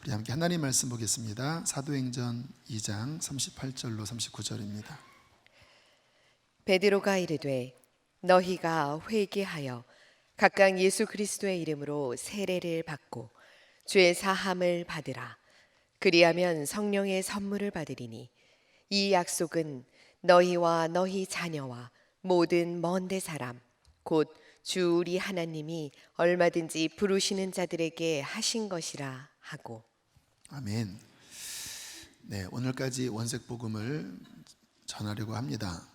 우리 함께 하나님 말씀 보겠습니다. 사도행전 2장 38절로 39절입니다. 베드로가 이르되 너희가 회개하여 각각 예수 그리스도의 이름으로 세례를 받고 죄 사함을 받으라. 그리하면 성령의 선물을 받으리니 이 약속은 너희와 너희 자녀와 모든 먼데 사람 곧 주 우리 하나님이 얼마든지 부르시는 자들에게 하신 것이라 하고. 아멘. 네, 오늘까지 원색 복음을 전하려고 합니다.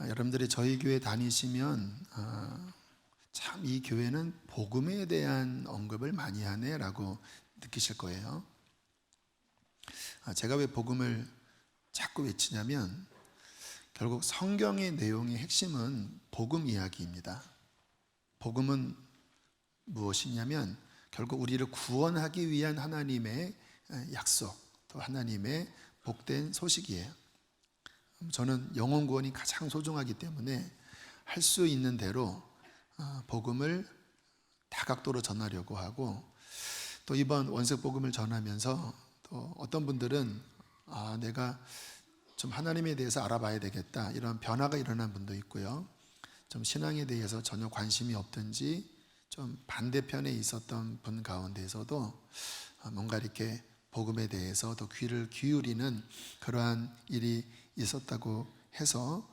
여러분들이 저희 교회 다니시면 참 이 교회는 복음에 대한 언급을 많이 하네라고 느끼실 거예요. 제가 왜 복음을 자꾸 외치냐면 결국 성경의 내용의 핵심은 복음 이야기입니다. 복음은 무엇이냐면 결국 우리를 구원하기 위한 하나님의 약속, 또 하나님의 복된 소식이에요. 저는 영혼 구원이 가장 소중하기 때문에 할 수 있는 대로 복음을 다각도로 전하려고 하고, 또 이번 원색 복음을 전하면서 또 어떤 분들은 내가 좀 하나님에 대해서 알아봐야 되겠다, 이런 변화가 일어난 분도 있고요. 좀 신앙에 대해서 전혀 관심이 없든지 좀 반대편에 있었던 분 가운데에서도 뭔가 이렇게 복음에 대해서 더 귀를 기울이는 그러한 일이 있었다고 해서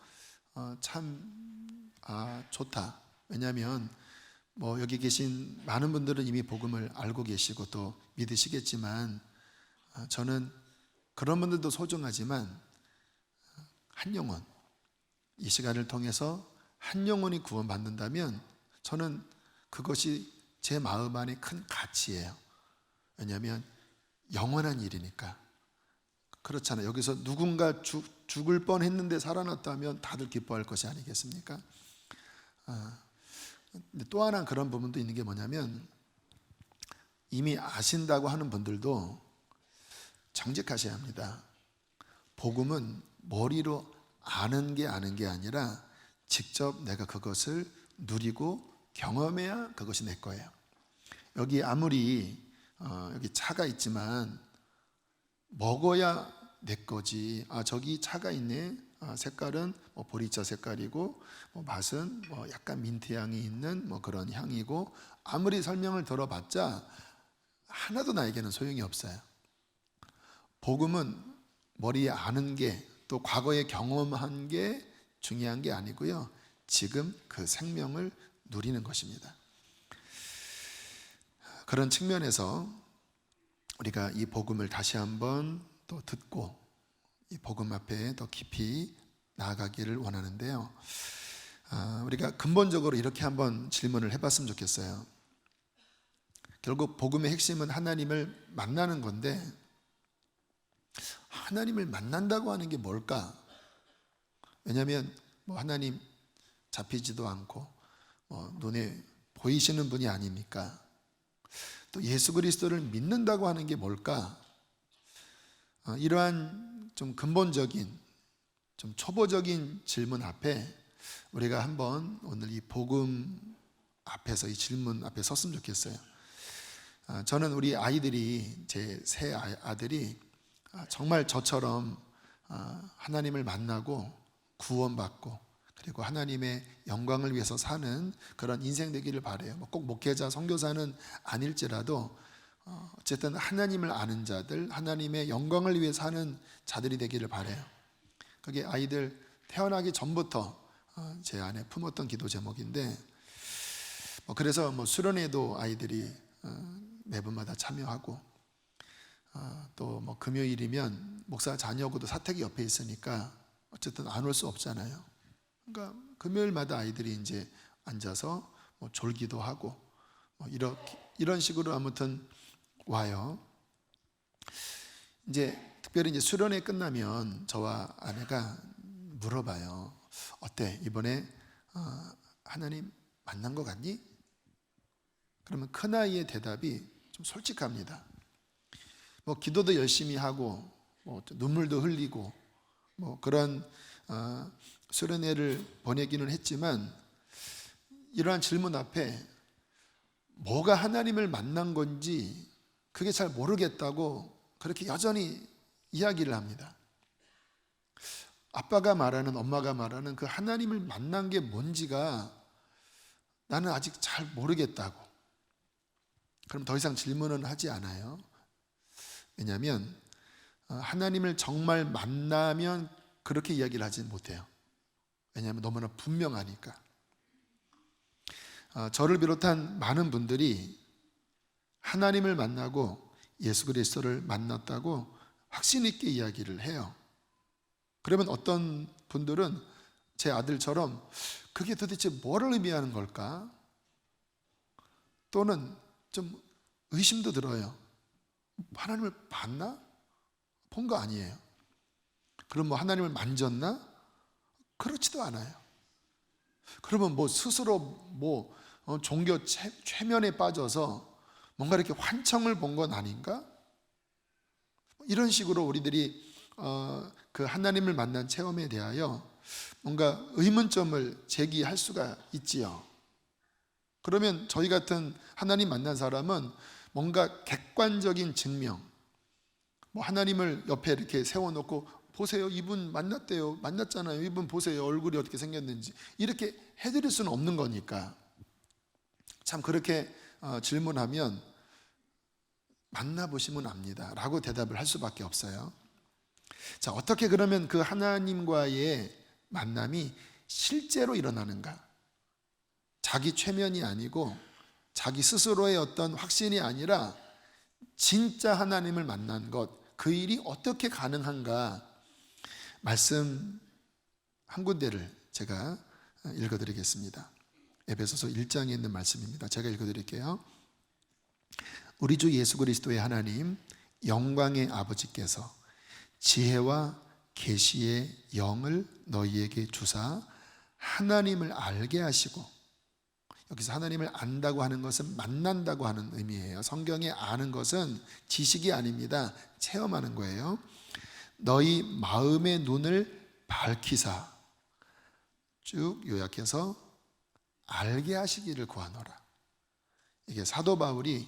참 좋다. 왜냐하면 여기 계신 많은 분들은 이미 복음을 알고 계시고 또 믿으시겠지만 저는 그런 분들도 소중하지만 한 영혼, 이 시간을 통해서 한 영혼이 구원받는다면 저는 그것이 제 마음 안에 큰 가치예요. 왜냐하면 영원한 일이니까. 그렇잖아요. 여기서 누군가 죽을 뻔했는데 살아났다면 다들 기뻐할 것이 아니겠습니까? 근데 또 하나 그런 부분도 있는 게 뭐냐면, 이미 아신다고 하는 분들도 정직하셔야 합니다. 복음은 머리로 아는 게 아니라 직접 내가 그것을 누리고 경험해야 그것이 내 거예요. 여기 아무리 여기 차가 있지만 먹어야 내 거지. 저기 차가 있네. 색깔은 보리차 색깔이고 맛은 약간 민트 향이 있는 그런 향이고, 아무리 설명을 들어봤자 하나도 나에게는 소용이 없어요. 복음은 머리에 아는 게, 또 과거에 경험한 게 중요한 게 아니고요, 지금 그 생명을 누리는 것입니다. 그런 측면에서 우리가 이 복음을 다시 한번 또 듣고 이 복음 앞에 더 깊이 나아가기를 원하는데요. 우리가 근본적으로 이렇게 한번 질문을 해봤으면 좋겠어요. 결국 복음의 핵심은 하나님을 만나는 건데, 하나님을 만난다고 하는 게 뭘까? 왜냐하면 하나님 잡히지도 않고 눈에 보이시는 분이 아닙니까? 또 예수 그리스도를 믿는다고 하는 게 뭘까? 이러한 좀 근본적인, 좀 초보적인 질문 앞에 우리가 한번 오늘 이 복음 앞에서 이 질문 앞에 섰으면 좋겠어요. 저는 우리 아이들이, 제 세 아들이 정말 저처럼 하나님을 만나고 구원받고 그리고 하나님의 영광을 위해서 사는 그런 인생 되기를 바라요. 꼭 목회자, 선교사는 아닐지라도 어쨌든 하나님을 아는 자들, 하나님의 영광을 위해 사는 자들이 되기를 바라요. 그게 아이들 태어나기 전부터 제 안에 품었던 기도 제목인데, 그래서 수련회도 아이들이 매번마다 참여하고, 또 금요일이면 목사 자녀하고도 사택이 옆에 있으니까 어쨌든 안 올 수 없잖아요. 그러니까 금요일마다 아이들이 이제 앉아서 졸기도 하고 이런 식으로 아무튼 와요. 이제 특별히 이제 수련회 끝나면 저와 아내가 물어봐요. 어때? 이번에 하나님 만난 것 같니? 그러면 큰아이의 대답이 좀 솔직합니다. 기도도 열심히 하고 눈물도 흘리고 그런 수련회를 보내기는 했지만, 이러한 질문 앞에 뭐가 하나님을 만난 건지 그게 잘 모르겠다고 그렇게 여전히 이야기를 합니다. 아빠가 말하는, 엄마가 말하는 그 하나님을 만난 게 뭔지가 나는 아직 잘 모르겠다고. 그럼 더 이상 질문은 하지 않아요. 왜냐하면 하나님을 정말 만나면 그렇게 이야기를 하지 못해요. 왜냐하면 너무나 분명하니까. 저를 비롯한 많은 분들이 하나님을 만나고 예수 그리스도를 만났다고 확신 있게 이야기를 해요. 그러면 어떤 분들은 제 아들처럼 그게 도대체 뭐를 의미하는 걸까? 또는 좀 의심도 들어요. 하나님을 봤나? 본 거 아니에요. 그럼 뭐 하나님을 만졌나? 그렇지도 않아요. 그러면 뭐 스스로 뭐 종교 최면에 빠져서 뭔가 이렇게 환청을 본 건 아닌가? 이런 식으로 우리들이 그 하나님을 만난 체험에 대하여 뭔가 의문점을 제기할 수가 있지요. 그러면 저희 같은 하나님 만난 사람은 뭔가 객관적인 증명, 뭐 하나님을 옆에 이렇게 세워놓고 보세요, 이분 만났대요, 만났잖아요, 이분 보세요, 얼굴이 어떻게 생겼는지 이렇게 해드릴 수는 없는 거니까. 참 그렇게 질문하면 만나보시면 압니다 라고 대답을 할 수밖에 없어요. 자, 어떻게 그러면 그 하나님과의 만남이 실제로 일어나는가? 자기 최면이 아니고 자기 스스로의 어떤 확신이 아니라 진짜 하나님을 만난 것, 그 일이 어떻게 가능한가? 말씀 한 군데를 제가 읽어드리겠습니다. 에베소서 1장에 있는 말씀입니다. 제가 읽어드릴게요. 우리 주 예수 그리스도의 하나님 영광의 아버지께서 지혜와 계시의 영을 너희에게 주사 하나님을 알게 하시고, 여기서 하나님을 안다고 하는 것은 만난다고 하는 의미예요. 성경에 아는 것은 지식이 아닙니다. 체험하는 거예요. 너희 마음의 눈을 밝히사, 쭉 요약해서 알게 하시기를 구하노라. 이게 사도 바울이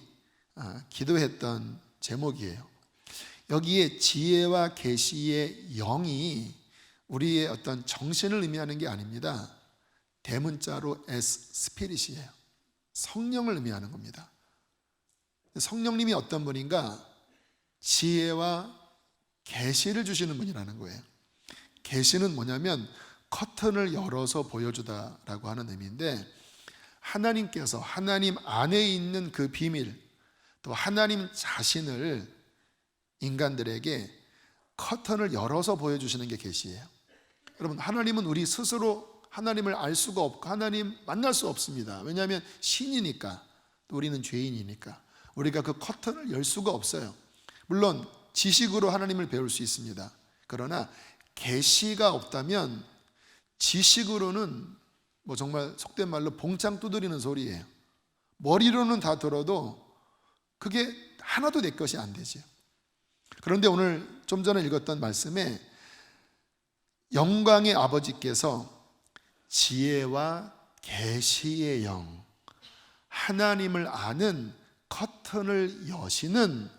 기도했던 제목이에요. 여기에 지혜와 계시의 영이 우리의 어떤 정신을 의미하는 게 아닙니다. 대문자로 S, 스피릿이에요. 성령을 의미하는 겁니다. 성령님이 어떤 분인가? 지혜와 계시를 주시는 분이라는 거예요. 계시는 뭐냐면 커튼을 열어서 보여주다라고 하는 의미인데, 하나님께서 하나님 안에 있는 그 비밀, 또 하나님 자신을 인간들에게 커튼을 열어서 보여주시는 게 계시예요. 여러분, 하나님은 우리 스스로 하나님을 알 수가 없고 하나님 만날 수 없습니다. 왜냐하면 신이니까, 또 우리는 죄인이니까 우리가 그 커튼을 열 수가 없어요. 물론 지식으로 하나님을 배울 수 있습니다. 그러나 계시가 없다면 지식으로는 뭐 정말 속된 말로 봉창 두드리는 소리예요. 머리로는 다 들어도 그게 하나도 내 것이 안 되죠. 그런데 오늘 좀 전에 읽었던 말씀에 영광의 아버지께서 지혜와 계시의 영, 하나님을 아는 커튼을 여시는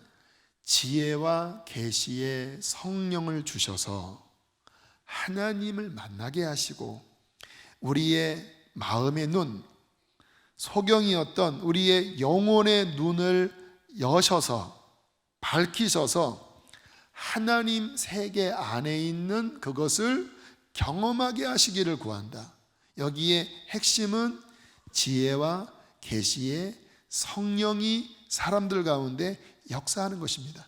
지혜와 계시의 성령을 주셔서 하나님을 만나게 하시고, 우리의 마음의 눈, 소경이었던 우리의 영혼의 눈을 여셔서 밝히셔서 하나님 세계 안에 있는 그것을 경험하게 하시기를 구한다. 여기에 핵심은 지혜와 계시의 성령이 사람들 가운데 역사하는 것입니다.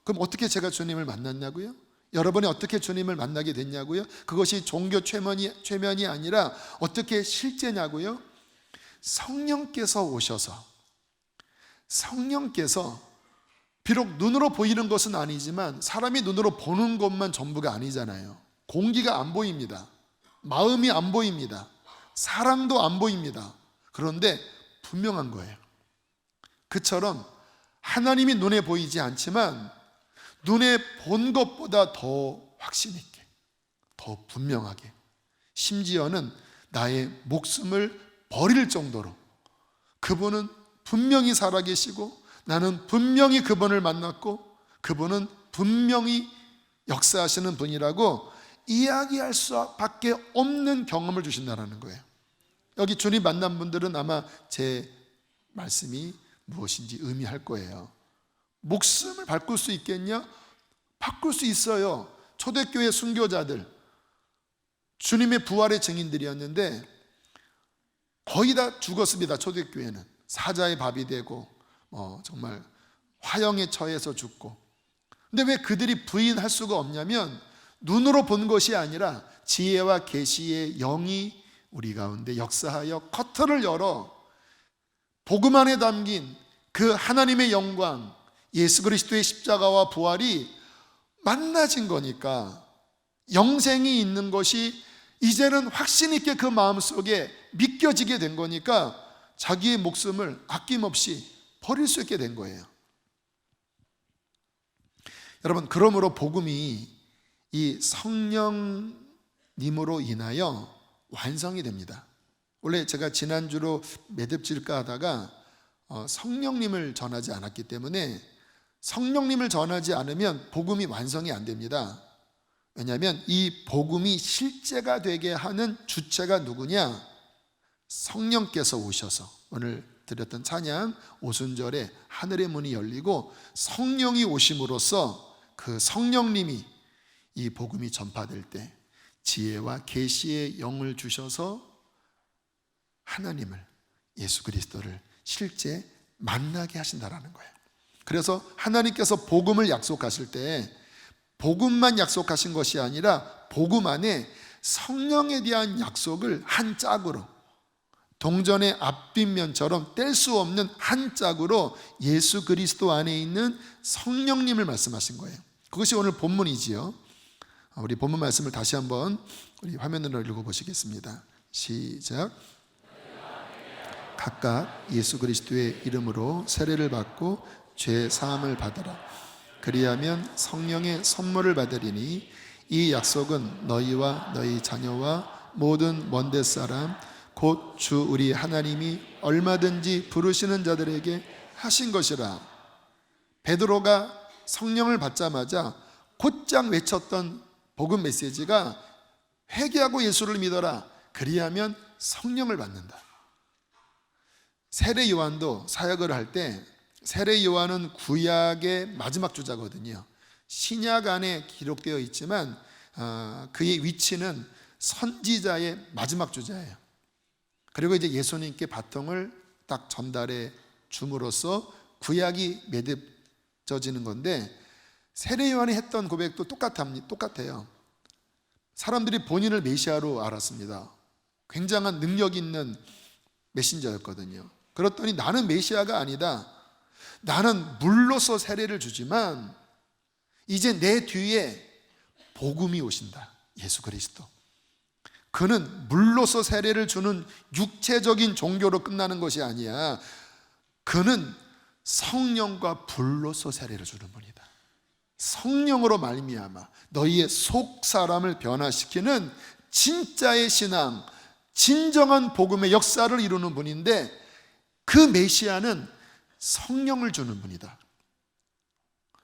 그럼 어떻게 제가 주님을 만났냐고요? 여러분이 어떻게 주님을 만나게 됐냐고요? 그것이 종교 최면이 아니라 어떻게 실제냐고요? 성령께서 오셔서, 성령께서 비록 눈으로 보이는 것은 아니지만 사람이 눈으로 보는 것만 전부가 아니잖아요. 공기가 안 보입니다. 마음이 안 보입니다. 사랑도 안 보입니다. 그런데 분명한 거예요. 그처럼 하나님이 눈에 보이지 않지만 눈에 본 것보다 더 확신 있게, 더 분명하게, 심지어는 나의 목숨을 버릴 정도로 그분은 분명히 살아계시고 나는 분명히 그분을 만났고 그분은 분명히 역사하시는 분이라고 이야기할 수밖에 없는 경험을 주신다는 거예요. 여기 주님 만난 분들은 아마 제 말씀이 무엇인지 의미할 거예요. 목숨을 바꿀 수 있겠냐? 바꿀 수 있어요. 초대교회 순교자들, 주님의 부활의 증인들이었는데 거의 다 죽었습니다. 초대교회는 사자의 밥이 되고 정말 화형에 처해서 죽고. 근데 왜 그들이 부인할 수가 없냐면 눈으로 본 것이 아니라 지혜와 계시의 영이 우리 가운데 역사하여 커튼을 열어 복음 안에 담긴 그 하나님의 영광, 예수 그리스도의 십자가와 부활이 만나진 거니까 영생이 있는 것이 이제는 확신 있게 그 마음속에 믿겨지게 된 거니까 자기의 목숨을 아낌없이 버릴 수 있게 된 거예요. 여러분, 그러므로 복음이 이 성령님으로 인하여 완성이 됩니다. 원래 제가 지난주로 매듭질까 하다가 성령님을 전하지 않았기 때문에 성령님을 전하지 않으면 복음이 완성이 안 됩니다. 왜냐하면 이 복음이 실제가 되게 하는 주체가 누구냐? 성령께서 오셔서 오늘 드렸던 찬양 오순절에 하늘의 문이 열리고 성령이 오심으로써 그 성령님이 이 복음이 전파될 때 지혜와 계시의 영을 주셔서 하나님을, 예수 그리스도를 실제 만나게 하신다라는 거예요. 그래서 하나님께서 복음을 약속하실 때 복음만 약속하신 것이 아니라 복음 안에 성령에 대한 약속을 한 짝으로, 동전의 앞뒷면처럼 뗄 수 없는 한 짝으로 예수 그리스도 안에 있는 성령님을 말씀하신 거예요. 그것이 오늘 본문이지요. 우리 본문 말씀을 다시 한번 우리 화면으로 읽어보시겠습니다. 시작. 각각 예수 그리스도의 이름으로 세례를 받고 죄 사함을 받으라. 그리하면 성령의 선물을 받으리니 이 약속은 너희와 너희 자녀와 모든 먼데 사람 곧 주 우리 하나님이 얼마든지 부르시는 자들에게 하신 것이라. 베드로가 성령을 받자마자 곧장 외쳤던 복음 메시지가 회개하고 예수를 믿어라. 그리하면 성령을 받는다. 세례 요한도 사역을 할 때 세례 요한은 구약의 마지막 주자거든요. 신약 안에 기록되어 있지만 그의 위치는 선지자의 마지막 주자예요. 그리고 이제 예수님께 바통을 딱 전달해 줌으로써 구약이 맺어지는 건데 세례 요한이 했던 고백도 똑같아요. 사람들이 본인을 메시아로 알았습니다. 굉장한 능력 있는 메신저였거든요. 그랬더니 나는 메시아가 아니다. 나는 물로서 세례를 주지만 이제 내 뒤에 복음이 오신다. 예수 그리스도. 그는 물로서 세례를 주는 육체적인 종교로 끝나는 것이 아니야. 그는 성령과 불로서 세례를 주는 분이다. 성령으로 말미암아 너희의 속 사람을 변화시키는 진짜의 신앙, 진정한 복음의 역사를 이루는 분인데 그 메시아는 성령을 주는 분이다.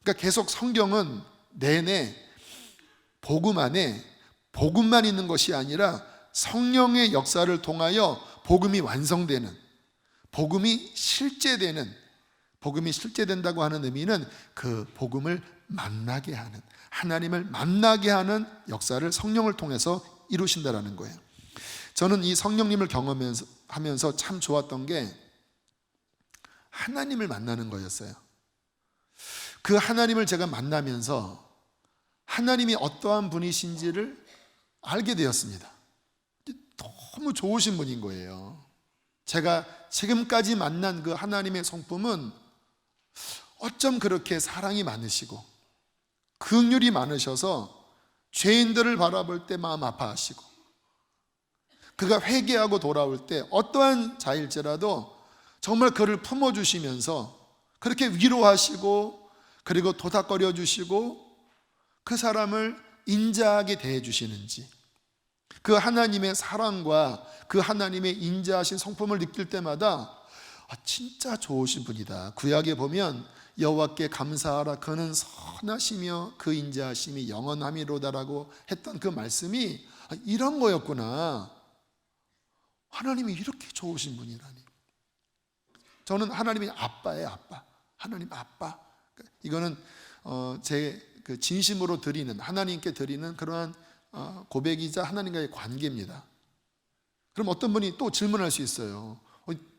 그러니까 계속 성경은 내내 복음 안에 복음만 있는 것이 아니라 성령의 역사를 통하여 복음이 완성되는, 복음이 실제되는, 복음이 실제된다고 하는 의미는 그 복음을 만나게 하는, 하나님을 만나게 하는 역사를 성령을 통해서 이루신다라는 거예요. 저는 이 성령님을 경험하면서 참 좋았던 게 하나님을 만나는 거였어요. 그 하나님을 제가 만나면서 하나님이 어떠한 분이신지를 알게 되었습니다. 너무 좋으신 분인 거예요. 제가 지금까지 만난 그 하나님의 성품은 어쩜 그렇게 사랑이 많으시고 긍휼이 많으셔서 죄인들을 바라볼 때 마음 아파하시고 그가 회개하고 돌아올 때 어떠한 자일지라도 정말 그를 품어주시면서 그렇게 위로하시고 그리고 도닥거려 주시고 그 사람을 인자하게 대해주시는지, 그 하나님의 사랑과 그 하나님의 인자하신 성품을 느낄 때마다 진짜 좋으신 분이다. 구약에 보면 여호와께 감사하라 그는 선하시며 그 인자하심이 영원함이로다라고 했던 그 말씀이 이런 거였구나. 하나님이 이렇게 좋으신 분이라니. 저는 하나님이 아빠예요. 아빠. 하나님 아빠. 이거는 제 그 진심으로 드리는, 하나님께 드리는 그러한 고백이자 하나님과의 관계입니다. 그럼 어떤 분이 또 질문할 수 있어요.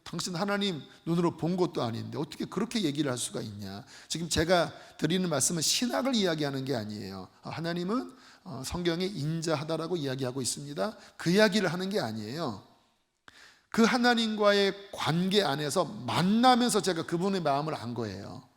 당신 하나님 눈으로 본 것도 아닌데 어떻게 그렇게 얘기를 할 수가 있냐. 지금 제가 드리는 말씀은 신학을 이야기하는 게 아니에요. 하나님은 성경에 인자하다라고 이야기하고 있습니다. 그 이야기를 하는 게 아니에요. 그 하나님과의 관계 안에서 만나면서 제가 그분의 마음을 안 거예요.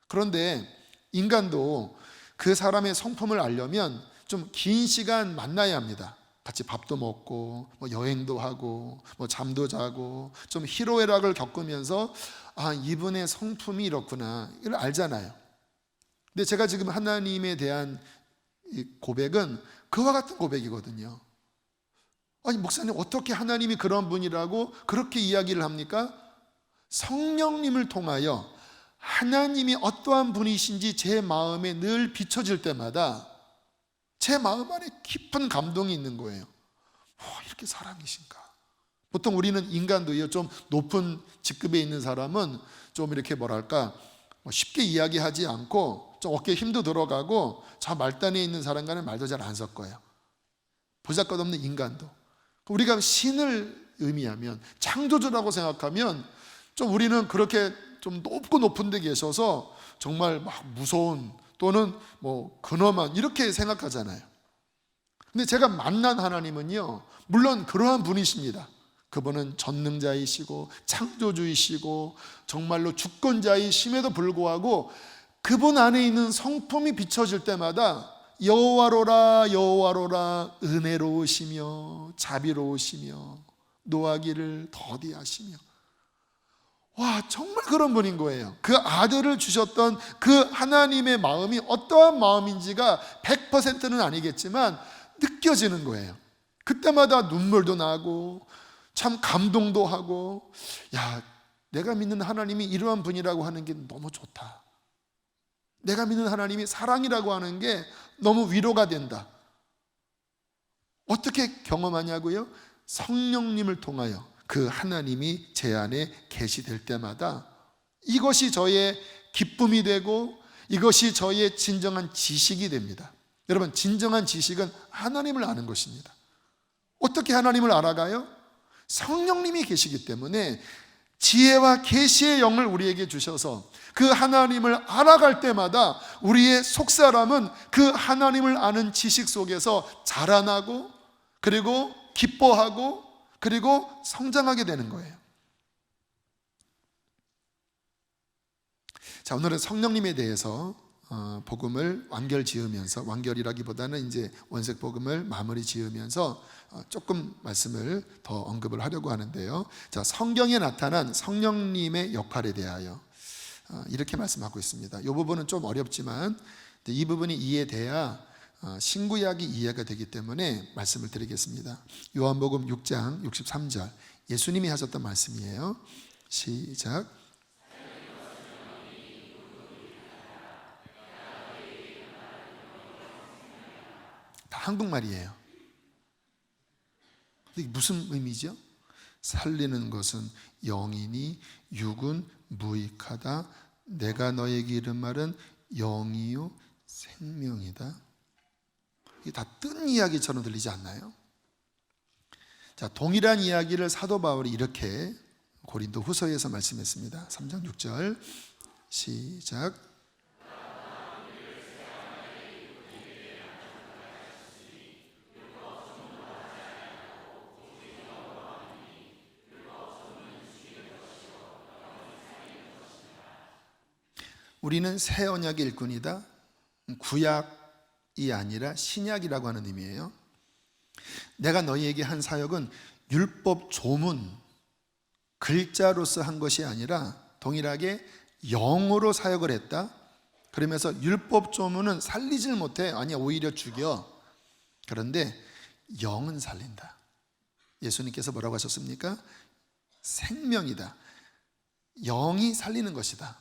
그런데 인간도 그 사람의 성품을 알려면 좀 긴 시간 만나야 합니다. 같이 밥도 먹고 여행도 하고 잠도 자고 좀 희로애락을 겪으면서 이분의 성품이 이렇구나 이걸 알잖아요. 근데 제가 지금 하나님에 대한 이 고백은 그와 같은 고백이거든요. 목사님 어떻게 하나님이 그런 분이라고 그렇게 이야기를 합니까? 성령님을 통하여 하나님이 어떠한 분이신지 제 마음에 늘 비춰질 때마다 제 마음 안에 깊은 감동이 있는 거예요. 이렇게 사람이신가. 보통 우리는 인간도요, 좀 높은 직급에 있는 사람은 좀 이렇게 뭐랄까 쉽게 이야기하지 않고 좀 어깨에 힘도 들어가고 저 말단에 있는 사람과는 말도 잘 안 섞어요. 보잘것없는 인간도. 우리가 신을 의미하면 창조주라고 생각하면 좀 우리는 그렇게 좀 높은 데 계셔서 정말 막 무서운 또는 근엄한 이렇게 생각하잖아요. 근데 제가 만난 하나님은요, 물론 그러한 분이십니다. 그분은 전능자이시고 창조주이시고 정말로 주권자이심에도 불구하고 그분 안에 있는 성품이 비춰질 때마다 여호와로라 여호와로라 은혜로우시며 자비로우시며 노하기를 더디하시며 정말 그런 분인 거예요. 그 아들을 주셨던 그 하나님의 마음이 어떠한 마음인지가 100%는 아니겠지만 느껴지는 거예요. 그때마다 눈물도 나고 참 감동도 하고 내가 믿는 하나님이 이러한 분이라고 하는 게 너무 좋다. 내가 믿는 하나님이 사랑이라고 하는 게 너무 위로가 된다. 어떻게 경험하냐고요? 성령님을 통하여 그 하나님이 제 안에 계시될 때마다 이것이 저의 기쁨이 되고 이것이 저의 진정한 지식이 됩니다. 여러분, 진정한 지식은 하나님을 아는 것입니다. 어떻게 하나님을 알아가요? 성령님이 계시기 때문에 지혜와 계시의 영을 우리에게 주셔서 그 하나님을 알아갈 때마다 우리의 속사람은 그 하나님을 아는 지식 속에서 자라나고 그리고 기뻐하고 그리고 성장하게 되는 거예요. 자, 오늘은 성령님에 대해서 복음을 완결 지으면서, 완결이라기보다는 이제 원색 복음을 마무리 지으면서 조금 말씀을 더 언급을 하려고 하는데요. 자, 성경에 나타난 성령님의 역할에 대하여 이렇게 말씀하고 있습니다. 이 부분은 좀 어렵지만 이 부분이 이해돼야 신구약이 이해가 되기 때문에 말씀을 드리겠습니다. 요한복음 6장 63절 예수님이 하셨던 말씀이에요. 시작. 다 한국말이에요. 이게 무슨 의미죠? 살리는 것은 영이니 육은 무익하다. 내가 너에게 이른 말은 영이요 생명이다. 이게 다 뜬 이야기처럼 들리지 않나요? 자, 동일한 이야기를 사도 바울이 이렇게 고린도 후서에서 말씀했습니다. 3장 6절 시작. 우리는 새 언약의 일꾼이다. 구약이 아니라 신약이라고 하는 의미예요. 내가 너희에게 한 사역은 율법 조문, 글자로서 한 것이 아니라 동일하게 영으로 사역을 했다. 그러면서 율법 조문은 살리질 못해. 아니야, 오히려 죽여. 그런데 영은 살린다. 예수님께서 뭐라고 하셨습니까? 생명이다. 영이 살리는 것이다.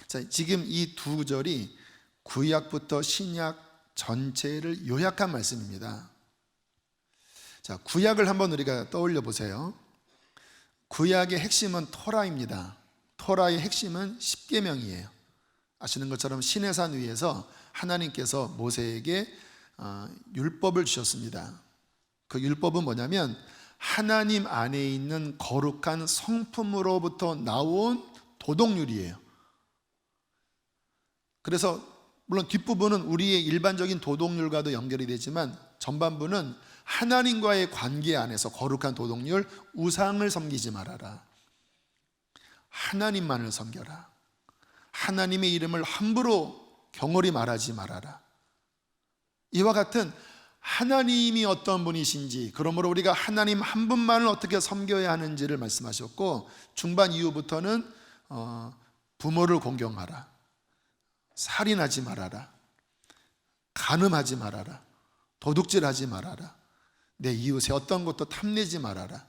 자, 지금 이 두 구절이 구약부터 신약 전체를 요약한 말씀입니다. 자, 구약을 한번 우리가 떠올려 보세요. 구약의 핵심은 토라입니다. 토라의 핵심은 십계명이에요. 아시는 것처럼 시내산 위에서 하나님께서 모세에게 율법을 주셨습니다. 그 율법은 뭐냐면 하나님 안에 있는 거룩한 성품으로부터 나온 도덕률이에요. 그래서 물론 뒷부분은 우리의 일반적인 도덕률과도 연결이 되지만 전반부는 하나님과의 관계 안에서 거룩한 도덕률, 우상을 섬기지 말아라, 하나님만을 섬겨라, 하나님의 이름을 함부로 경홀히 말하지 말아라. 이와 같은 하나님이 어떤 분이신지, 그러므로 우리가 하나님 한 분만을 어떻게 섬겨야 하는지를 말씀하셨고, 중반 이후부터는 부모를 공경하라, 살인하지 말아라, 간음하지 말아라, 도둑질하지 말아라, 내 이웃의 어떤 것도 탐내지 말아라.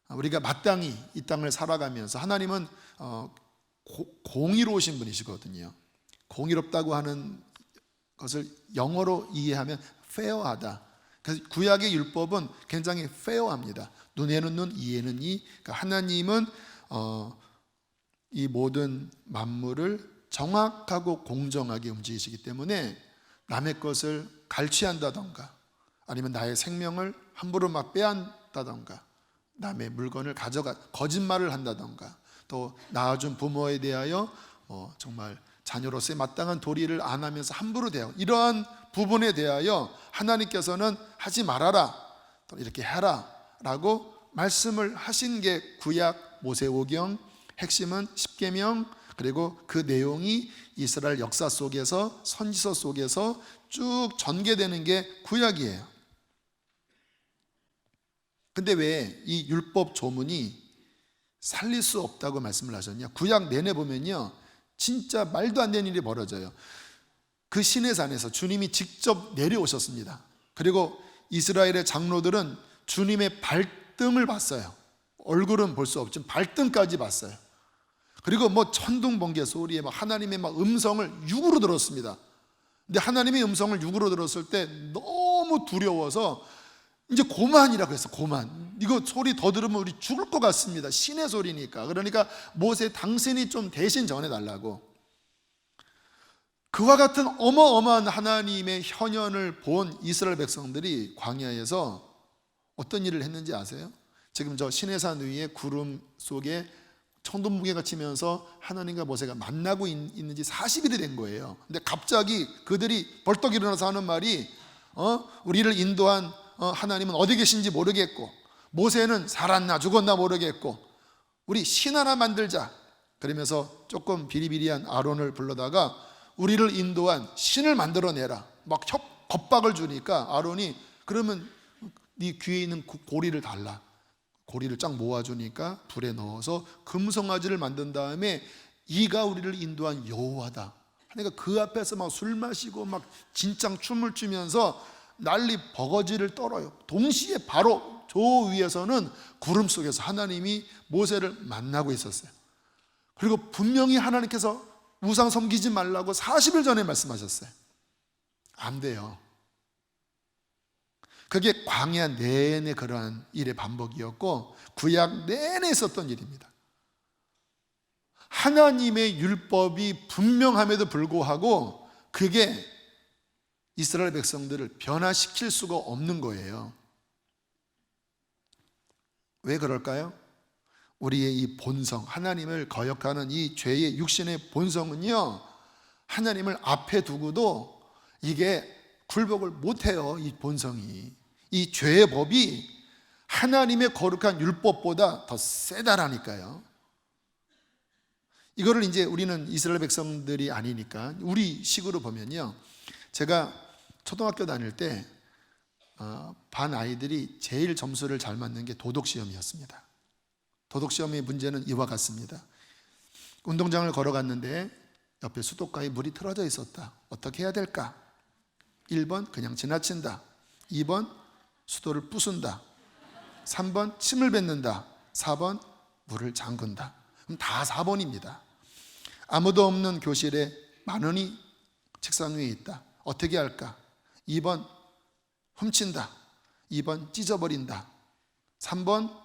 우리가 마땅히 이 땅을 살아가면서 하나님은 공의로우신 분이시거든요. 공의롭다고 하는 것을 영어로 이해하면 페어하다. 그래서 구약의 율법은 굉장히 페어합니다. 눈에는 눈, 이에는 이. 그러니까 하나님은 이 모든 만물을 정확하고 공정하게 움직이시기 때문에 남의 것을 갈취한다던가, 아니면 나의 생명을 함부로 막 빼앗다던가, 남의 물건을 거짓말을 한다던가, 또 낳아준 부모에 대하여 정말 자녀로서의 마땅한 도리를 안 하면서 함부로 대하고, 이러한 부분에 대하여 하나님께서는 하지 말아라, 또 이렇게 해라 라고 말씀을 하신 게 구약 모세오경, 핵심은 십계명, 그리고 그 내용이 이스라엘 역사 속에서, 선지서 속에서 쭉 전개되는 게 구약이에요. 근데 왜 이 율법 조문이 살릴 수 없다고 말씀을 하셨냐? 구약 내내 보면요, 진짜 말도 안 되는 일이 벌어져요. 그 시내산에서 주님이 직접 내려오셨습니다. 그리고 이스라엘의 장로들은 주님의 발등을 봤어요. 얼굴은 볼 수 없지만 발등까지 봤어요. 그리고 뭐 천둥번개 소리에 막 하나님의 막 음성을 육으로 들었습니다. 근데 하나님의 음성을 육으로 들었을 때 너무 두려워서 이제 고만이라고 했어. 고만. 이거 소리 더 들으면 우리 죽을 것 같습니다. 신의 소리니까. 그러니까 모세 당신이 좀 대신 전해달라고. 그와 같은 어마어마한 하나님의 현현을 본 이스라엘 백성들이 광야에서 어떤 일을 했는지 아세요? 지금 저 시내산 위에 구름 속에 천둥번개가 치면서 하나님과 모세가 만나고 있는 지 40일이 된 거예요. 근데 갑자기 그들이 벌떡 일어나서 하는 말이 우리를 인도한 하나님은 어디 계신지 모르겠고, 모세는 살았나 죽었나 모르겠고, 우리 신 하나 만들자. 그러면서 조금 비리비리한 아론을 불러다가 우리를 인도한 신을 만들어내라, 막 겁박을 주니까 아론이 그러면 네 귀에 있는 고리를 달라. 고리를 쫙 모아주니까 불에 넣어서 금송아지를 만든 다음에 이가 우리를 인도한 여호와다. 그러니까 그 앞에서 막 술 마시고 막 진짱 춤을 추면서 난리 버거지를 떨어요. 동시에 바로 저 위에서는 구름 속에서 하나님이 모세를 만나고 있었어요. 그리고 분명히 하나님께서 우상 섬기지 말라고 40일 전에 말씀하셨어요. 안 돼요. 그게 광야 내내 그러한 일의 반복이었고 구약 내내 있었던 일입니다. 하나님의 율법이 분명함에도 불구하고 그게 이스라엘 백성들을 변화시킬 수가 없는 거예요. 왜 그럴까요? 우리의 이 본성, 하나님을 거역하는 이 죄의 육신의 본성은요, 하나님을 앞에 두고도 이게 굴복을 못해요. 이 본성이, 이 죄의 법이 하나님의 거룩한 율법보다 더 세다라니까요. 이거를 이제 우리는 이스라엘 백성들이 아니니까 우리 식으로 보면요, 제가 초등학교 다닐 때 반 아이들이 제일 점수를 잘 맞는 게 도덕시험이었습니다. 도덕시험의 문제는 이와 같습니다. 운동장을 걸어갔는데 옆에 수도가에 물이 틀어져 있었다. 어떻게 해야 될까? 1번 그냥 지나친다, 2번 수도를 부순다, 3번 침을 뱉는다, 4번 문을 잠근다. 그럼 다 4번입니다. 아무도 없는 교실에 10,000원이 책상 위에 있다. 어떻게 할까? 2번 훔친다. 2번 찢어버린다. 3번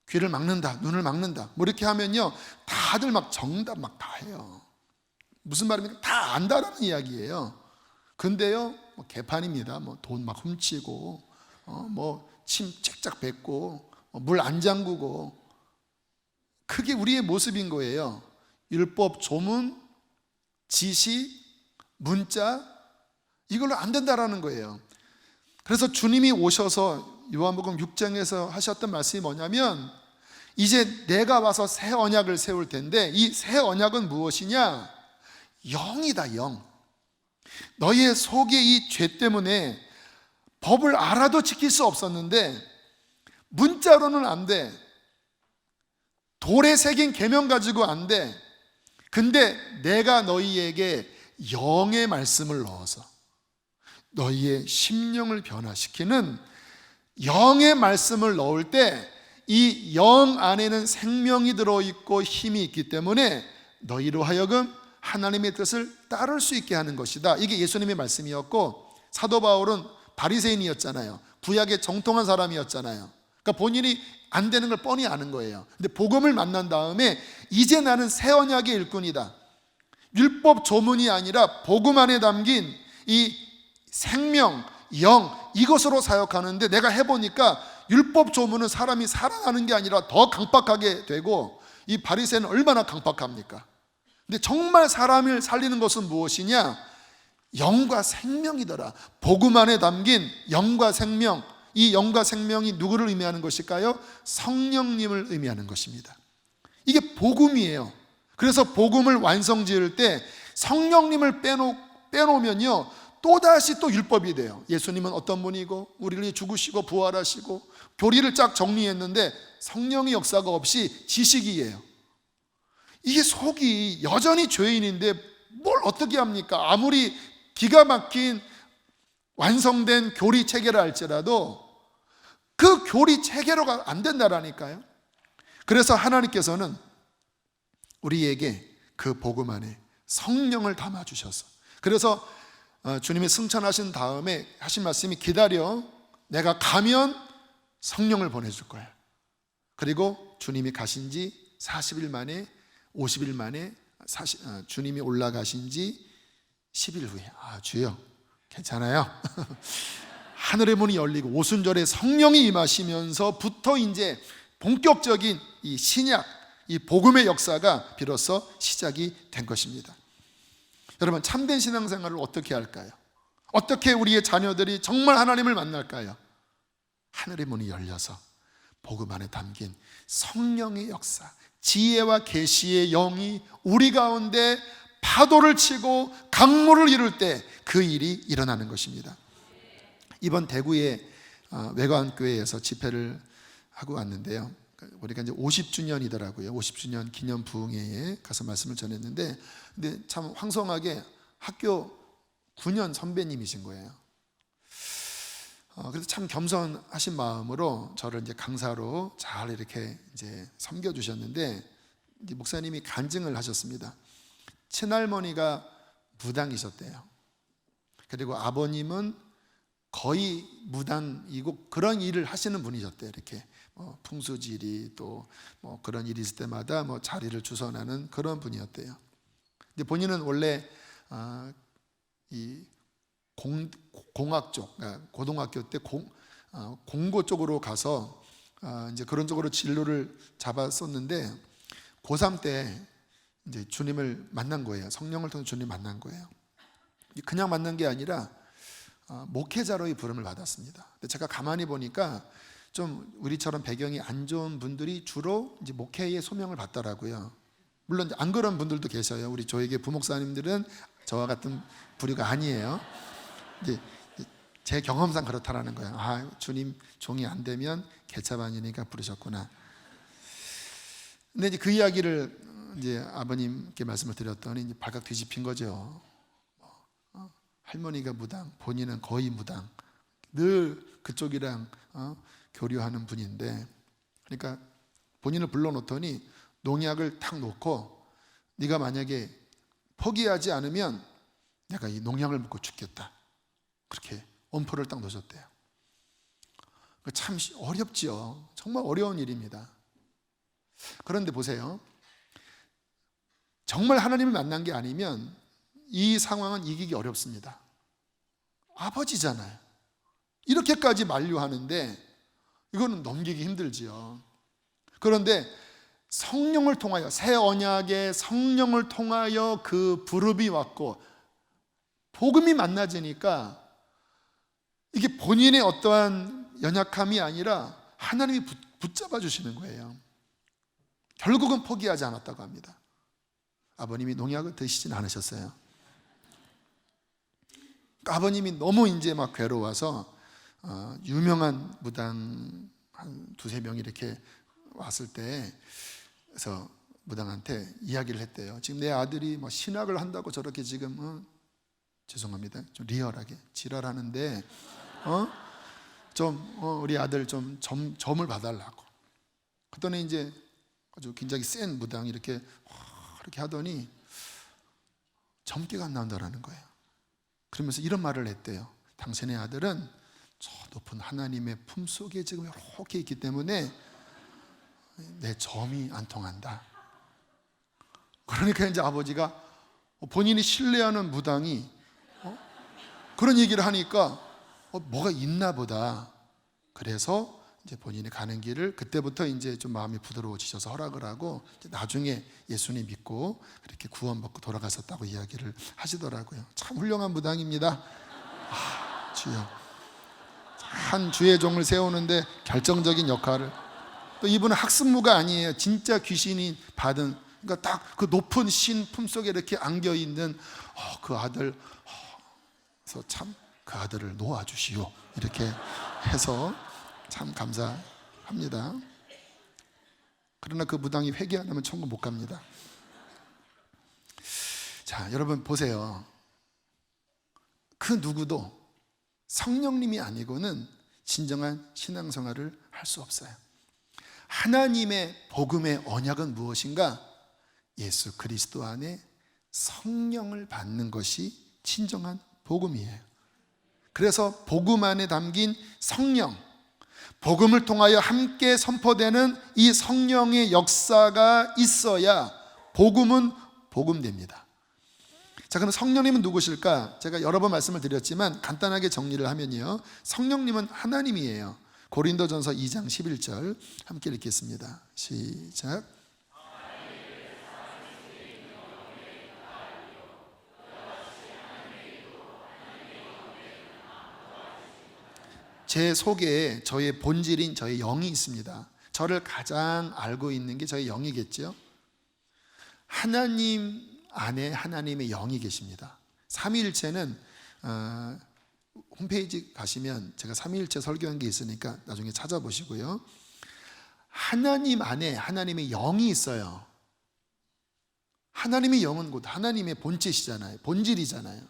귀를 막는다. 눈을 막는다. 뭐 이렇게 하면요, 다들 막 정답 막 다 해요. 무슨 말입니까? 다 안다라는 이야기예요. 근데요, 뭐 개판입니다. 뭐 돈 막 훔치고, 뭐 침 쫙쫙 뱉고, 물 안 잠그고, 그게 우리의 모습인 거예요. 율법, 조문, 지시, 문자, 이걸로 안 된다라는 거예요. 그래서 주님이 오셔서 요한복음 6장에서 하셨던 말씀이 뭐냐면, 이제 내가 와서 새 언약을 세울 텐데, 이 새 언약은 무엇이냐? 영이다, 영. 너희의 속에 이 죄 때문에 법을 알아도 지킬 수 없었는데, 문자로는 안 돼. 돌에 새긴 계명 가지고 안 돼. 근데 내가 너희에게 영의 말씀을 넣어서 너희의 심령을 변화시키는 영의 말씀을 넣을 때, 이 영 안에는 생명이 들어있고 힘이 있기 때문에 너희로 하여금 하나님의 뜻을 따를 수 있게 하는 것이다. 이게 예수님의 말씀이었고, 사도 바울은 바리새인이었잖아요. 구약에 정통한 사람이었잖아요. 그러니까 본인이 안 되는 걸 뻔히 아는 거예요. 근데 복음을 만난 다음에 이제 나는 새 언약의 일꾼이다. 율법 조문이 아니라 복음 안에 담긴 이 생명, 영, 이것으로 사역하는데, 내가 해보니까 율법 조문은 사람이 살아나는 게 아니라 더 강박하게 되고, 이 바리새인은 얼마나 강박합니까? 근데 정말 사람을 살리는 것은 무엇이냐? 영과 생명이더라. 복음 안에 담긴 영과 생명, 이 영과 생명이 누구를 의미하는 것일까요? 성령님을 의미하는 것입니다. 이게 복음이에요. 그래서 복음을 완성 지을 때 성령님을 빼놓으면요, 또다시 또 율법이 돼요. 예수님은 어떤 분이고, 우리를 위해 죽으시고 부활하시고, 교리를 쫙 정리했는데 성령의 역사가 없이 지식이에요. 이게 속이 여전히 죄인인데 뭘 어떻게 합니까? 아무리 기가 막힌 완성된 교리 체계를 할지라도 그 교리 체계로가 안 된다라니까요. 그래서 하나님께서는 우리에게 그 복음 안에 성령을 담아주셔서, 그래서 주님이 승천하신 다음에 하신 말씀이, 기다려, 내가 가면 성령을 보내줄 거야. 그리고 주님이 가신 지 40일 만에, 50일 만에 주님이 올라가신 지 10일 후에, 주여 괜찮아요. 하늘의 문이 열리고 오순절에 성령이 임하시면서부터 이제 본격적인 이 신약, 이 복음의 역사가 비로소 시작이 된 것입니다. 여러분, 참된 신앙생활을 어떻게 할까요? 어떻게 우리의 자녀들이 정말 하나님을 만날까요? 하늘의 문이 열려서 복음 안에 담긴 성령의 역사, 지혜와 계시의 영이 우리 가운데 파도를 치고 강물을 이룰 때 그 일이 일어나는 것입니다. 이번 대구의 외관교회에서 집회를 하고 왔는데요, 우리가 이제 50주년이더라고요. 50주년 기념 부흥회에 가서 말씀을 전했는데, 근데 참 황송하게 학교 9년 선배님이신 거예요. 그래서 참 겸손하신 마음으로 저를 이제 강사로 잘 이렇게 이제 섬겨주셨는데, 이제 목사님이 간증을 하셨습니다. 친할머니가 무당이셨대요. 그리고 아버님은 거의 무당이고 그런 일을 하시는 분이셨대요. 이렇게 풍수지리 또 뭐 그런 일이 있을 때마다 뭐 자리를 주선하는 그런 분이었대요. 근데 본인은 원래 이 공학 쪽, 고등학교 때 공고 쪽으로 가서 이제 그런 쪽으로 진로를 잡았었는데, 고3 때 이제 주님을 만난 거예요. 성령을 통해 주님 만난 거예요. 그냥 만난 게 아니라 목회자로의 부름을 받았습니다. 근데 제가 가만히 보니까 좀 우리처럼 배경이 안 좋은 분들이 주로 이제 목회의 소명을 받더라고요. 물론 안 그런 분들도 계셔요. 우리 저에게 부목사님들은 저와 같은 부류가 아니에요. 이제 제 경험상 그렇다라는 거예요. 주님 종이 안 되면 개차반이니까 부르셨구나. 근데 이제 그 이야기를 이제 아버님께 말씀을 드렸더니 이제 발칵 뒤집힌 거죠. 할머니가 무당, 본인은 거의 무당, 늘 그쪽이랑 교류하는 분인데, 그러니까 본인을 불러놓더니 농약을 탁 놓고 네가 만약에 포기하지 않으면 내가 이 농약을 먹고 죽겠다. 그렇게 엄포를 딱 놓으셨대요. 참 어렵죠. 정말 어려운 일입니다. 그런데 보세요. 정말 하나님을 만난 게 아니면 이 상황은 이기기 어렵습니다. 아버지잖아요. 이렇게까지 만류하는데 이거는 넘기기 힘들지요. 그런데 성령을 통하여, 새 언약의 성령을 통하여 그 부름이 왔고 복음이 만나지니까 이게 본인의 어떠한 연약함이 아니라 하나님이 붙잡아 주시는 거예요. 결국은 포기하지 않았다고 합니다. 아버님이 농약을 드시진 않으셨어요. 아버님이 너무 이제 막 괴로워서 유명한 무당 한 두세 명이 이렇게 왔을 때 그래서 무당한테 이야기를 했대요. 지금 내 아들이 뭐 신학을 한다고 저렇게 지금 죄송합니다. 좀 리얼하게 지랄하는데 우리 아들 좀 점을 봐달라고. 그랬더니 이제 아주 굉장히 센 무당이 이렇게 하더니 점괘가 안 나온다라는 거예요. 그러면서 이런 말을 했대요. 당신의 아들은 저 높은 하나님의 품속에 지금 이렇게 있기 때문에 내 점이 안 통한다. 그러니까 이제 아버지가 본인이 신뢰하는 무당이 그런 얘기를 하니까 뭐가 있나 보다. 그래서 이제 본인이 가는 길을 그때부터 이제 좀 마음이 부드러워지셔서 허락을 하고 나중에 예수님 믿고 그렇게 구원받고 돌아가셨다고 이야기를 하시더라고요. 참 훌륭한 무당입니다. 주여, 한 주의 종을 세우는데 결정적인 역할을. 또 이분은 학습무가 아니에요. 진짜 귀신이 받은, 그러니까 딱 그 높은 신 품속에 이렇게 안겨 있는 그 아들. 그래서 참 그 아들을 놓아주시오 이렇게 해서 참 감사합니다. 그러나 그 무당이 회개 안 하면 천국 못 갑니다. 자, 여러분 보세요. 그 누구도 성령님이 아니고는 진정한 신앙생활을 할 수 없어요. 하나님의 복음의 언약은 무엇인가? 예수 그리스도 안에 성령을 받는 것이 진정한 복음이에요. 그래서 복음 안에 담긴 성령, 복음을 통하여 함께 선포되는 이 성령의 역사가 있어야 복음은 복음됩니다. 자, 그럼 성령님은 누구실까? 제가 여러 번 말씀을 드렸지만 간단하게 정리를 하면요, 성령님은 하나님이에요. 고린도전서 2장 11절 함께 읽겠습니다. 시작. 제 속에 저의 본질인 저의 영이 있습니다. 저를 가장 알고 있는 게 저의 영이겠죠. 하나님 안에 하나님의 영이 계십니다. 삼위일체는 홈페이지 가시면 제가 삼위일체 설교한 게 있으니까 나중에 찾아보시고요. 하나님 안에 하나님의 영이 있어요. 하나님의 영은 곧 하나님의 본체시잖아요. 본질이잖아요.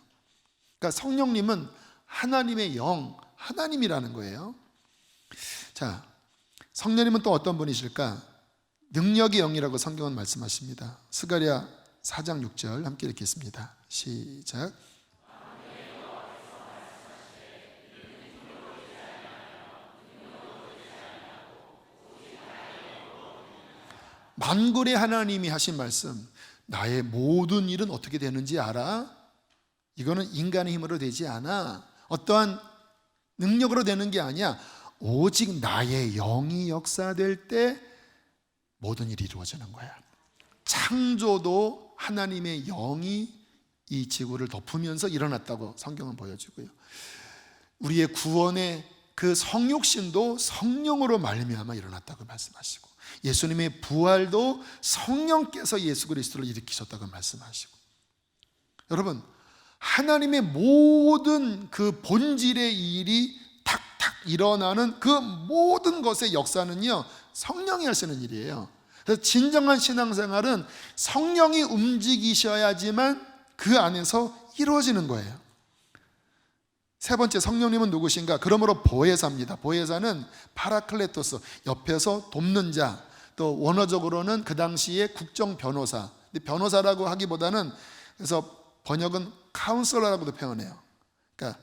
그러니까 성령님은 하나님의 영, 하나님이라는 거예요. 자, 성령님은 또 어떤 분이실까? 능력의 영이라고 성경은 말씀하십니다. 스가랴 4장 6절 함께 읽겠습니다. 시작. 만군의 하나님이 하신 말씀, 나의 모든 일은 어떻게 되는지 알아? 이거는 인간의 힘으로 되지 않아. 어떠한 능력으로 되는 게 아니야. 오직 나의 영이 역사될 때 모든 일이 이루어지는 거야. 창조도 하나님의 영이 이 지구를 덮으면서 일어났다고 성경은 보여주고요. 우리의 구원의 그 성육신도 성령으로 말미암아 일어났다고 말씀하시고, 예수님의 부활도 성령께서 예수 그리스도를 일으키셨다고 말씀하시고, 여러분, 하나님의 모든 그 본질의 일이 탁탁 일어나는 그 모든 것의 역사는요, 성령이 하시는 일이에요. 그래서 진정한 신앙생활은 성령이 움직이셔야지만 그 안에서 이루어지는 거예요. 세 번째, 성령님은 누구신가? 그러므로 보혜사입니다. 보혜사는 파라클레토스, 옆에서 돕는 자, 또 원어적으로는 그 당시에 국정 변호사. 근데 변호사라고 하기보다는 그래서 번역은 카운슬러라고도 표현해요. 그러니까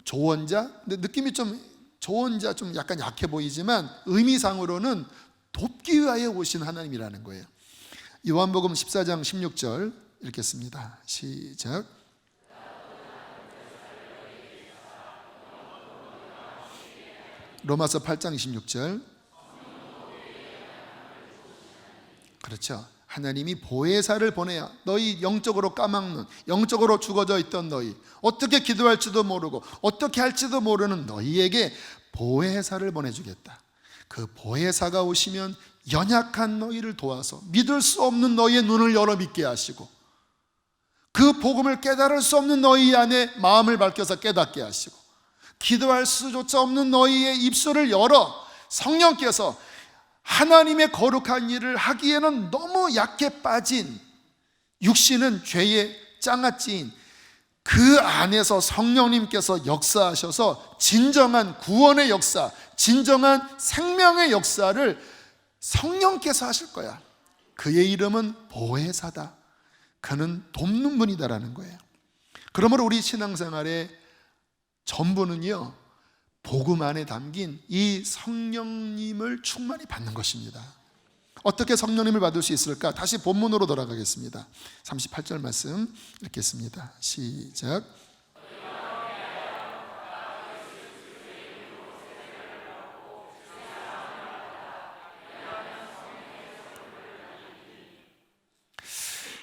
조언자. 근데 느낌이 좀 조언자 좀 약간 약해 보이지만 의미상으로는 돕기 위하여 오신 하나님이라는 거예요. 요한복음 14장 16절 읽겠습니다. 시작. 로마서 8장 26절. 그렇죠. 하나님이 보혜사를 보내야 너희 영적으로 까막눈, 영적으로 죽어져 있던 너희, 어떻게 기도할지도 모르고 어떻게 할지도 모르는 너희에게 보혜사를 보내주겠다. 그 보혜사가 오시면 연약한 너희를 도와서 믿을 수 없는 너희의 눈을 열어 믿게 하시고 그 복음을 깨달을 수 없는 너희 안에 마음을 밝혀서 깨닫게 하시고 기도할 수조차 없는 너희의 입술을 열어 성령께서 하나님의 거룩한 일을 하기에는 너무 약해 빠진 육신은 죄의 장아찌인 그 안에서 성령님께서 역사하셔서 진정한 구원의 역사, 진정한 생명의 역사를 성령께서 하실 거야. 그의 이름은 보혜사다. 그는 돕는 분이다라는 거예요. 그러므로 우리 신앙생활의 전부는요, 복음 안에 담긴 이 성령님을 충만히 받는 것입니다. 어떻게 성령님을 받을 수 있을까? 다시 본문으로 돌아가겠습니다. 38절 말씀 읽겠습니다. 시작.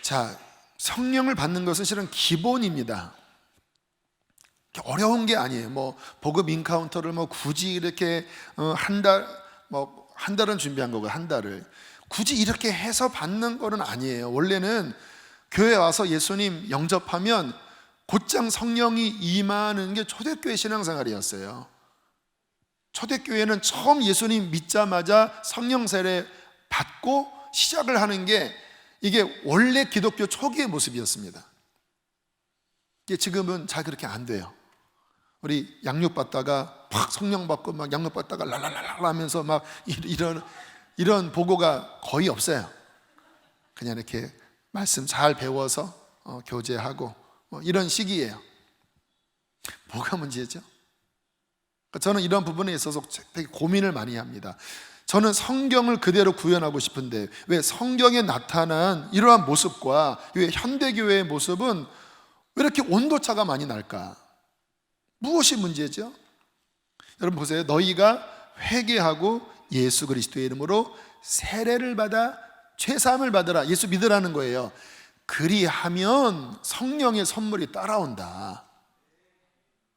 자, 성령을 받는 것은 실은 기본입니다. 어려운 게 아니에요. 뭐 복음 인카운터를 뭐 굳이 이렇게 한 달은 준비한 거고 한 달을 굳이 이렇게 해서 받는 거는 아니에요. 원래는 교회 와서 예수님 영접하면 곧장 성령이 임하는 게 초대교회 신앙생활이었어요. 초대교회는 처음 예수님 믿자마자 성령 세례 받고 시작을 하는 게 이게 원래 기독교 초기의 모습이었습니다. 이게 지금은 잘 그렇게 안 돼요. 우리 양육받다가 팍 성령 받고 막 양육받다가 랄랄랄라 하면서 막 이런 보고가 거의 없어요. 그냥 이렇게 말씀 잘 배워서 교제하고 이런 시기예요. 뭐가 문제죠? 저는 이런 부분에 있어서 되게 고민을 많이 합니다. 저는 성경을 그대로 구현하고 싶은데 왜 성경에 나타난 이러한 모습과 왜 현대교회의 모습은 왜 이렇게 온도차가 많이 날까? 무엇이 문제죠? 여러분 보세요. 너희가 회개하고 예수 그리스도의 이름으로 세례를 받아 죄사함을 받으라. 예수 믿으라는 거예요. 그리하면 성령의 선물이 따라온다.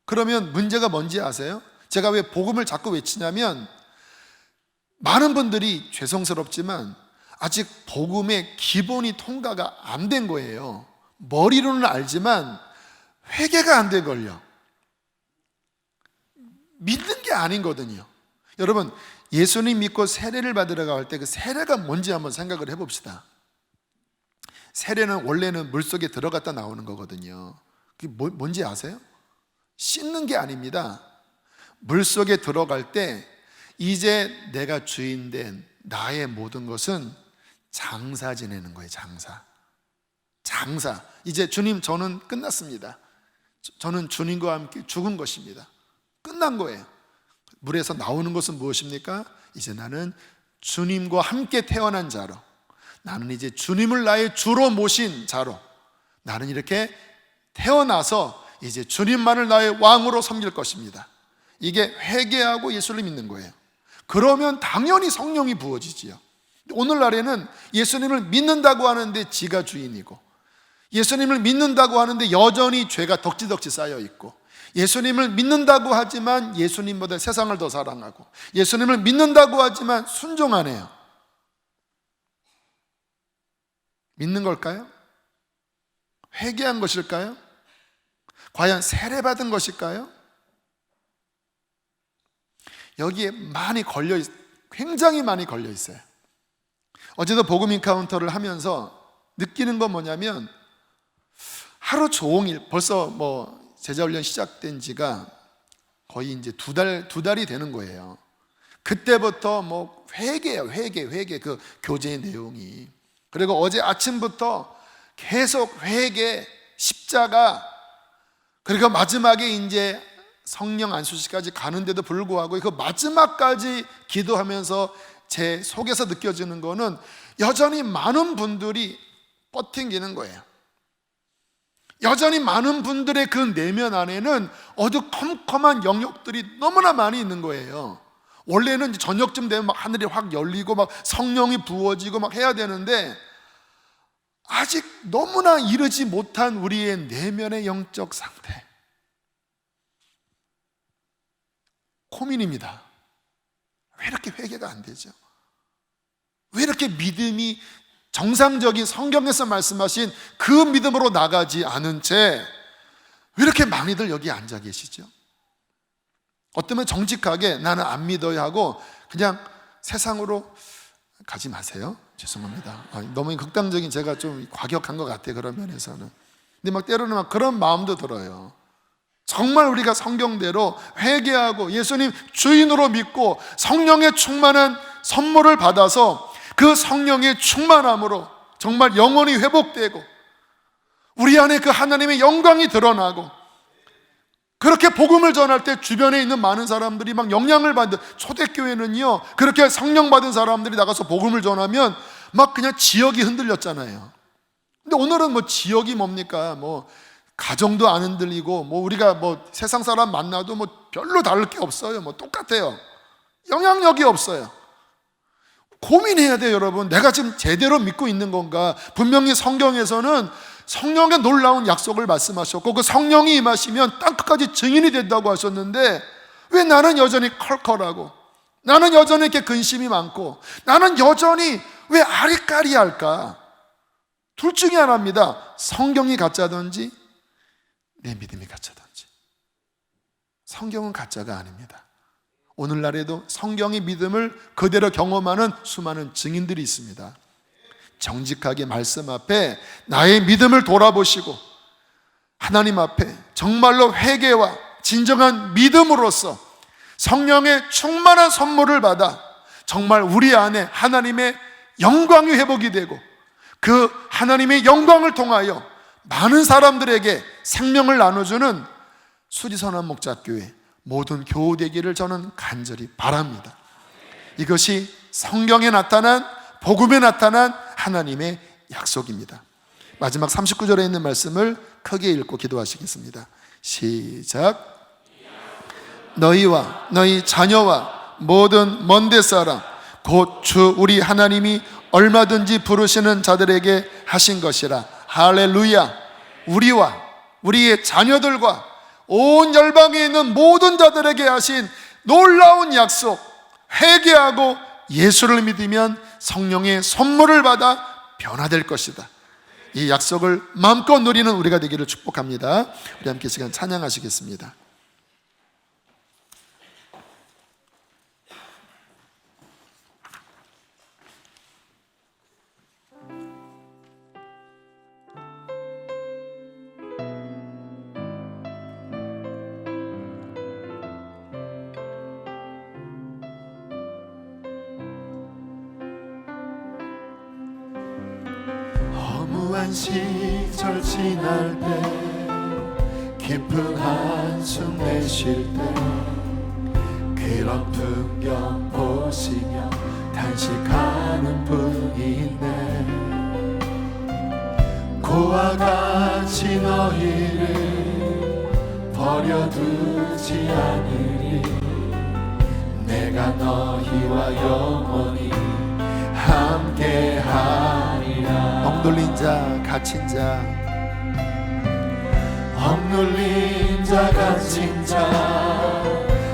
그러면 문제가 뭔지 아세요? 제가 왜 복음을 자꾸 외치냐면 많은 분들이 죄송스럽지만 아직 복음의 기본이 통과가 안 된 거예요. 머리로는 알지만 회개가 안 되걸요. 믿는 게 아니거든요. 여러분 예수님 믿고 세례를 받으러 갈 때 그 세례가 뭔지 한번 생각을 해봅시다. 세례는 원래는 물속에 들어갔다 나오는 거거든요. 그게 뭔지 아세요? 씻는 게 아닙니다. 물속에 들어갈 때 이제 내가 주인된 나의 모든 것은 장사 지내는 거예요. 장사. 이제 주님 저는 끝났습니다. 저는 주님과 함께 죽은 것입니다. 끝난 거예요. 물에서 나오는 것은 무엇입니까? 이제 나는 주님과 함께 태어난 자로, 나는 이제 주님을 나의 주로 모신 자로, 나는 이렇게 태어나서 이제 주님만을 나의 왕으로 섬길 것입니다. 이게 회개하고 예수를 믿는 거예요. 그러면 당연히 성령이 부어지지요. 오늘날에는 예수님을 믿는다고 하는데 지가 주인이고, 예수님을 믿는다고 하는데 여전히 죄가 덕지덕지 쌓여 있고, 예수님을 믿는다고 하지만 예수님보다 세상을 더 사랑하고, 예수님을 믿는다고 하지만 순종하네요. 믿는 걸까요? 회개한 것일까요? 과연 세례받은 것일까요? 여기에 굉장히 많이 걸려 있어요. 어제도 복음 인카운터를 하면서 느끼는 건 뭐냐면 하루 종일 벌써 제자훈련 시작된 지가 거의 이제 두 달이 되는 거예요. 그때부터 뭐 회개예요. 회개 그 교제의 내용이. 그리고 어제 아침부터 계속 회개, 십자가, 그리고 마지막에 이제 성령 안수시까지 가는데도 불구하고 그 마지막까지 기도하면서 제 속에서 느껴지는 거는 여전히 많은 분들이 버팅기는 거예요. 여전히 많은 분들의 그 내면 안에는 어두컴컴한 영역들이 너무나 많이 있는 거예요. 원래는 이제 저녁쯤 되면 막 하늘이 확 열리고 막 성령이 부어지고 막 해야 되는데, 아직 너무나 이르지 못한 우리의 내면의 영적 상태, 고민입니다. 왜 이렇게 회개가 안 되죠? 왜 이렇게 믿음이 정상적인 성경에서 말씀하신 그 믿음으로 나가지 않은 채 왜 이렇게 많이들 여기 앉아 계시죠? 어쩌면 정직하게 나는 안 믿어야 하고 그냥 세상으로 가지 마세요. 죄송합니다. 너무 극단적인, 제가 좀 과격한 것 같아요, 그런 면에서는. 근데 막 때로는 막 그런 마음도 들어요. 정말 우리가 성경대로 회개하고 예수님 주인으로 믿고 성령의 충만한 선물을 받아서 그 성령의 충만함으로 정말 영혼이 회복되고 우리 안에 그 하나님의 영광이 드러나고, 그렇게 복음을 전할 때 주변에 있는 많은 사람들이 막 영향을 받는, 초대교회는요 그렇게 성령 받은 사람들이 나가서 복음을 전하면 막 그냥 지역이 흔들렸잖아요. 근데 오늘은 뭐 지역이 뭡니까? 뭐 가정도 안 흔들리고, 뭐 우리가 뭐 세상 사람 만나도 뭐 별로 다를 게 없어요. 뭐 똑같아요. 영향력이 없어요. 고민해야 돼요, 여러분. 내가 지금 제대로 믿고 있는 건가? 분명히 성경에서는 성령의 놀라운 약속을 말씀하셨고, 그 성령이 임하시면 땅끝까지 증인이 된다고 하셨는데, 왜 나는 여전히 컬컬하고, 나는 여전히 이렇게 근심이 많고, 나는 여전히 왜 아리까리할까? 둘 중에 하나입니다. 성경이 가짜든지 내 믿음이 가짜든지. 성경은 가짜가 아닙니다. 오늘날에도 성경의 믿음을 그대로 경험하는 수많은 증인들이 있습니다. 정직하게 말씀 앞에 나의 믿음을 돌아보시고 하나님 앞에 정말로 회개와 진정한 믿음으로써 성령의 충만한 선물을 받아 정말 우리 안에 하나님의 영광이 회복이 되고, 그 하나님의 영광을 통하여 많은 사람들에게 생명을 나눠주는 수리선한 목자교회 모든 교우 되기를 저는 간절히 바랍니다. 이것이 성경에 나타난, 복음에 나타난 하나님의 약속입니다. 마지막 39절에 있는 말씀을 크게 읽고 기도하시겠습니다. 시작. 너희와 너희 자녀와 모든 먼데 사람 곧 주 우리 하나님이 얼마든지 부르시는 자들에게 하신 것이라. 할렐루야. 우리와 우리의 자녀들과 온 열방에 있는 모든 자들에게 하신 놀라운 약속, 회개하고 예수를 믿으면 성령의 선물을 받아 변화될 것이다. 이 약속을 마음껏 누리는 우리가 되기를 축복합니다. 우리 함께 시간 찬양하시겠습니다. 허무한 시절 지날 때, 깊은 한숨 내쉴 때, 그런 풍경 보시며 단식하는 분이 있네. 고와 같이 너희를 버려두지 않으리. 내가 너희와 영원히 함께하리라. 억눌린 자, 갇힌 자, 억눌린 자, 갇힌 자,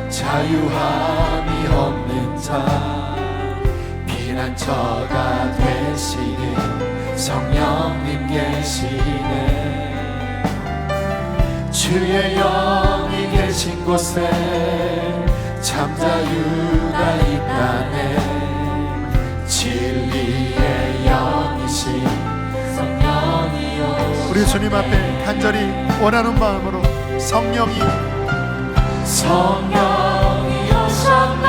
자유함이 없는 자, 피난처가 되시는 성령님 계시네. 주의 영이 계신 곳에 잠자유가 있다네. 진리의 영이신 성령이여, 우리 주님 앞에 간절히 원하는 마음으로 성령이 성령이 오셨네.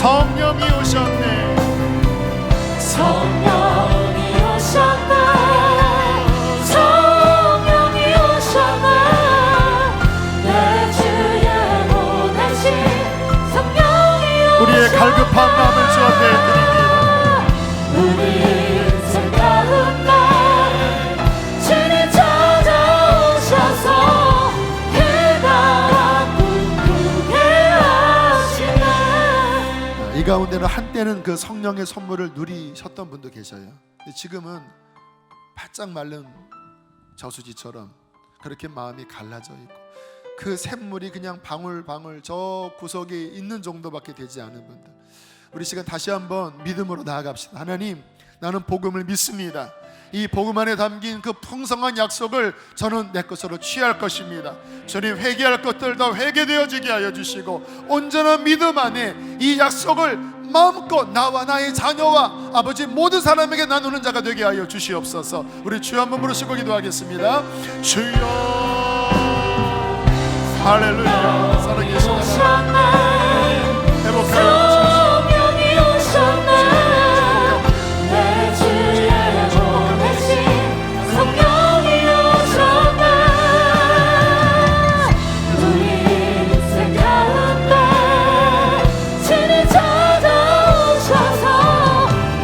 성령이 오셨네. 성령이 오셨네. 성령이 오셨네. 내 주에 보내신 성령이 오셨네. 우리의 갈급한 마음을 주었네 드립니다. 우리 인생 가운데 주님 찾아오셔서 그 나라 꿈꾸게 하시네. 이 가운데는 한때는 그 성령의 선물을 누리셨던 분도 계셔요. 근데 지금은 바짝 마른 저수지처럼 그렇게 마음이 갈라져 있고 그 샘물이 그냥 방울방울 저 구석에 있는 정도밖에 되지 않은 분들, 우리 시간 다시 한번 믿음으로 나아갑시다. 하나님, 나는 복음을 믿습니다. 이 복음 안에 담긴 그 풍성한 약속을 저는 내 것으로 취할 것입니다. 주님, 회개할 것들 더 회개되어지게 하여 주시고 온전한 믿음 안에 이 약속을 마음껏 나와 나의 자녀와 아버지 모든 사람에게 나누는 자가 되게 하여 주시옵소서. 우리 주여 한번 부르시고 기도하겠습니다. 주여, 할렐루야. 살아계신 하나님, 회복하여 성령이 오셨네. 내 주에 보내신 성령이 오셨네. 우리 인생 가운데 주님 찾아오셔서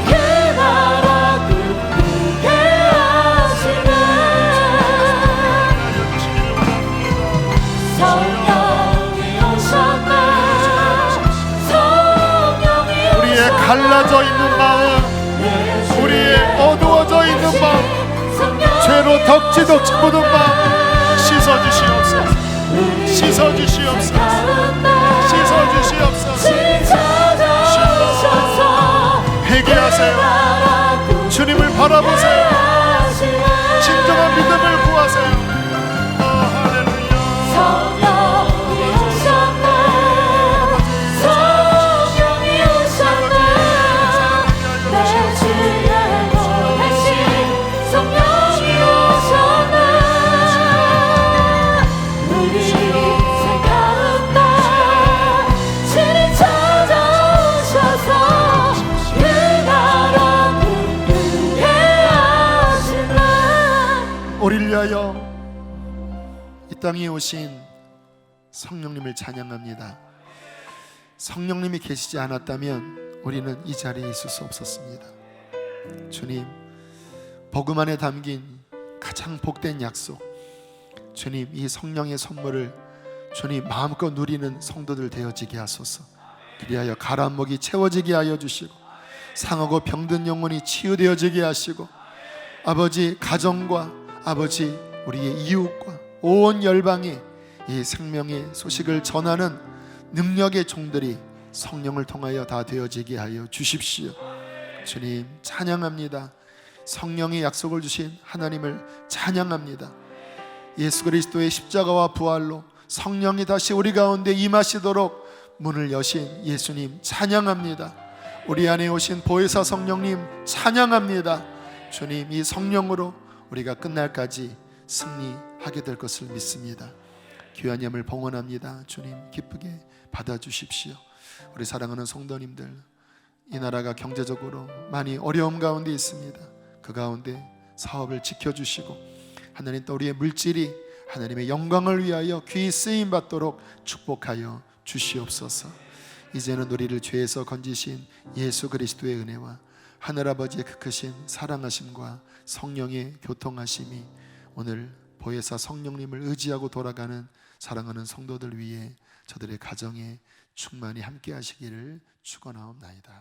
그 나라 꿈꾸게 하시네. 성령이 오셨네. 성령이 우리의 갈라져 있는 마음, 우리의 어두워져 있는 마음, 죄로 덕지덕지 묻은 마음 씻어주시옵소서. 씻어주시옵소서. 씻어주시옵소서. 회개하세요. 주님을 바라보세요. 진정한 믿음을 구하세요. 할렐루야. 성령이 오셨네. 성령이 오셨네. 내 주에 보내신 성령이 오셨네. 우리 인생 가운데 주님 찾아오셔서 그 나라 꿈꾸게 하시네. 우리를 위하여 이 땅에 오신 성령님을 찬양합니다. 성령님이 계시지 않았다면 우리는 이 자리에 있을 수 없었습니다. 주님, 복음 안에 담긴 가장 복된 약속, 주님, 이 성령의 선물을 주님 마음껏 누리는 성도들 되어지게 하소서. 그리하여 가라앉은 목이 채워지게 하여 주시고 상하고 병든 영혼이 치유되어지게 하시고 아버지, 가정과 아버지, 우리의 이웃과 온 열방에 이 생명의 소식을 전하는 능력의 종들이 성령을 통하여 다 되어지게 하여 주십시오. 주님, 찬양합니다. 성령의 약속을 주신 하나님을 찬양합니다. 예수 그리스도의 십자가와 부활로 성령이 다시 우리 가운데 임하시도록 문을 여신 예수님 찬양합니다. 우리 안에 오신 보혜사 성령님 찬양합니다. 주님, 이 성령으로 우리가 끝날까지 승리하게 될 것을 믿습니다. 귀한 예물 봉헌합니다. 주님, 기쁘게 받아주십시오. 우리 사랑하는 성도님들, 이 나라가 경제적으로 많이 어려움 가운데 있습니다. 그 가운데 사업을 지켜주시고 하나님, 또 우리의 물질이 하나님의 영광을 위하여 귀히 쓰임 받도록 축복하여 주시옵소서. 이제는 우리를 죄에서 건지신 예수 그리스도의 은혜와 하늘아버지의 그 크신 사랑하심과 성령의 교통하심이 오늘 보혜사 성령님을 의지하고 돌아가는 사랑하는 성도들 위해 저들의 가정에 충만히 함께 하시기를 축원하옵나이다.